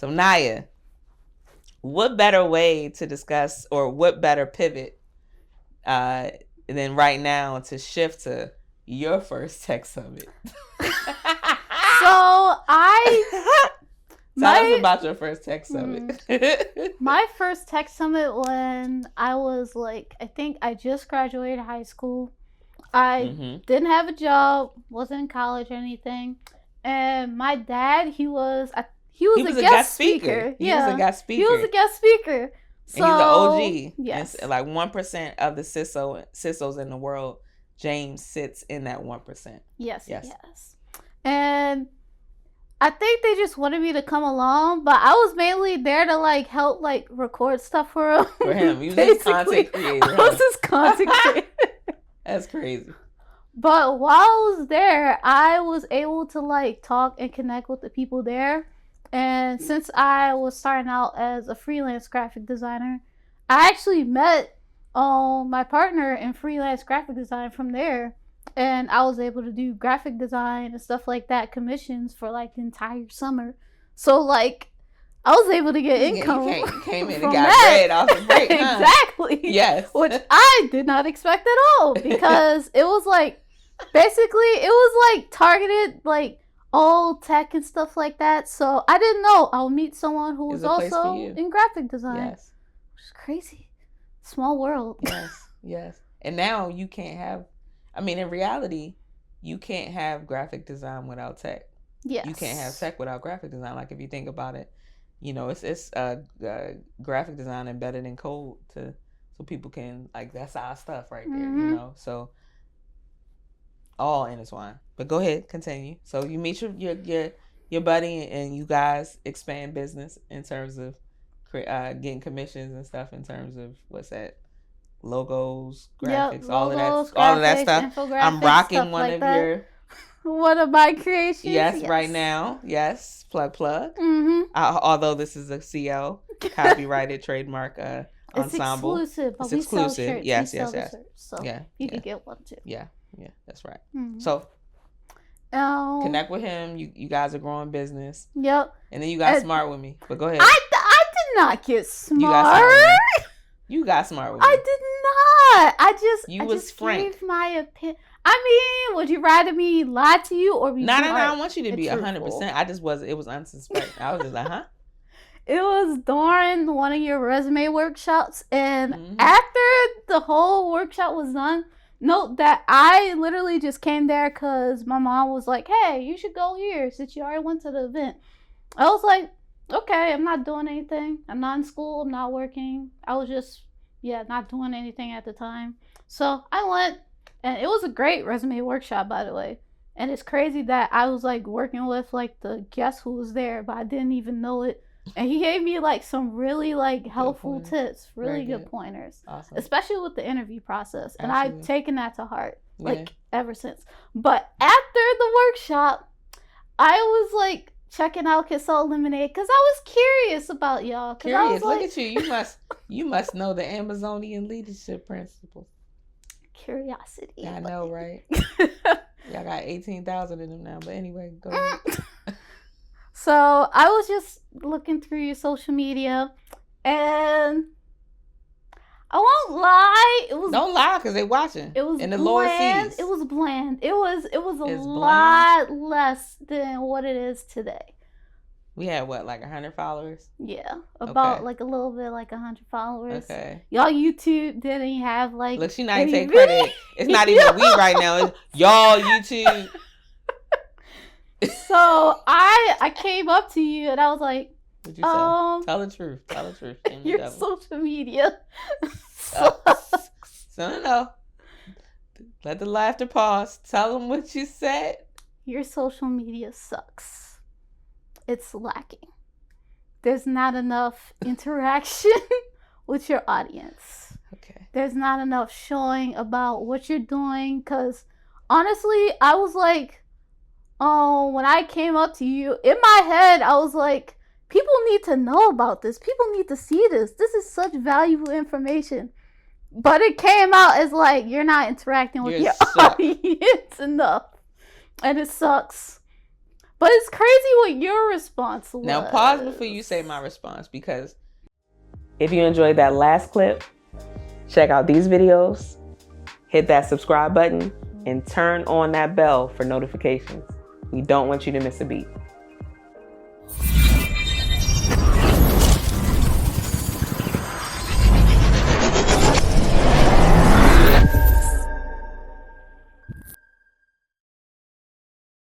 So Nyah, what better way to discuss, or what better pivot than right now to shift to your first Tech Summit? So Tell us about your first Tech Summit. My first Tech Summit when I was like, I think I just graduated high school. I didn't have a job, wasn't in college or anything, and my dad, he was a guest speaker. He was a guest speaker. He was a guest speaker. So, and he's an OG. Yes. And like 1% of the CISOs in the world, James sits in that 1%. Yes. And I think they just wanted me to come along, but I was mainly there to like help like record stuff for him. For him. You was his content creator. I was his content creator. That's crazy. But while I was there, I was able to like talk and connect with the people there. And since I was starting out as a freelance graphic designer, I actually met my partner in freelance graphic design from there. And I was able to do graphic design and stuff like that, commissions for like the entire summer. So like I was able to get income. You came in and got bread off the break. Exactly. Yes. Which I did not expect at all, because it was like, basically, it was like targeted like all tech and stuff like that. So I didn't know I'll meet someone who was also in graphic design. Yes. Which is crazy. Small world. Yes. And now you can't have, I mean, in reality, you can't have graphic design without tech. Yes. You can't have tech without graphic design. Like if you think about it, you know, it's graphic design embedded in code so people can, like, that's our stuff right there, you know. So all intertwined. But go ahead, continue. So you meet your buddy, and you guys expand business in terms of getting commissions and stuff, in terms of what's that, logos, graphics, all of that stuff. I'm rocking one of my creations. Yes, right now. Yes, plug. Although this is a CO, copyrighted trademark ensemble. It's exclusive. Yes. So you can get one too. Yeah, that's right. So connect with him. You guys are growing business. Yep. And then you got smart with me. But go ahead. I did not get smart. You got smart with me. I did not. I just frank. gave my opinion. I mean, would you rather me lie to you or be smart? No. I want you to be 100%. It was unsuspecting. I was just like, huh? It was during one of your resume workshops, and after the whole workshop was done, note that I literally just came there because my mom was like, hey, you should go here since you already went to the event. I was like, okay, I'm not doing anything. I'm not in school. I'm not working. I was just, not doing anything at the time. So I went, and it was a great resume workshop, by the way. And it's crazy that I was like working with like the guest who was there, but I didn't even know it. And he gave me like some really like helpful tips, really good pointers, awesome. Especially with the interview process. And I've taken that to heart ever since. But after the workshop, I was like checking out Consult Lemonade because I was curious about y'all. Curious, look at you. You must know the Amazonian leadership principles. Curiosity. I know, right? Y'all got 18,000 in them now. But anyway, go ahead. So I was just looking through your social media, and I won't lie. Don't lie, because they're watching. It was and the bland. Lord sees. It was bland. It was a lot less than what it is today. We had what, like 100 followers? Yeah, about like a little bit, like 100 followers. Okay. Y'all YouTube didn't have like. Look, she not even taking credit. It's not even we right now. It's y'all YouTube. So I came up to you and I was like, what'd you say? Tell the truth. Your social media sucks. No. Let the laughter pause. Tell them what you said. Your social media sucks. It's lacking. There's not enough interaction with your audience. Okay. There's not enough showing about what you're doing, because honestly, I was like, when I came up to you, in my head, I was like, people need to know about this. People need to see this. This is such valuable information. But it came out as like, you're not interacting with your audience enough. And it sucks. But it's crazy what your response was. Now pause before you say my response, because if you enjoyed that last clip, check out these videos, hit that subscribe button, and turn on that bell for notifications. We don't want you to miss a beat.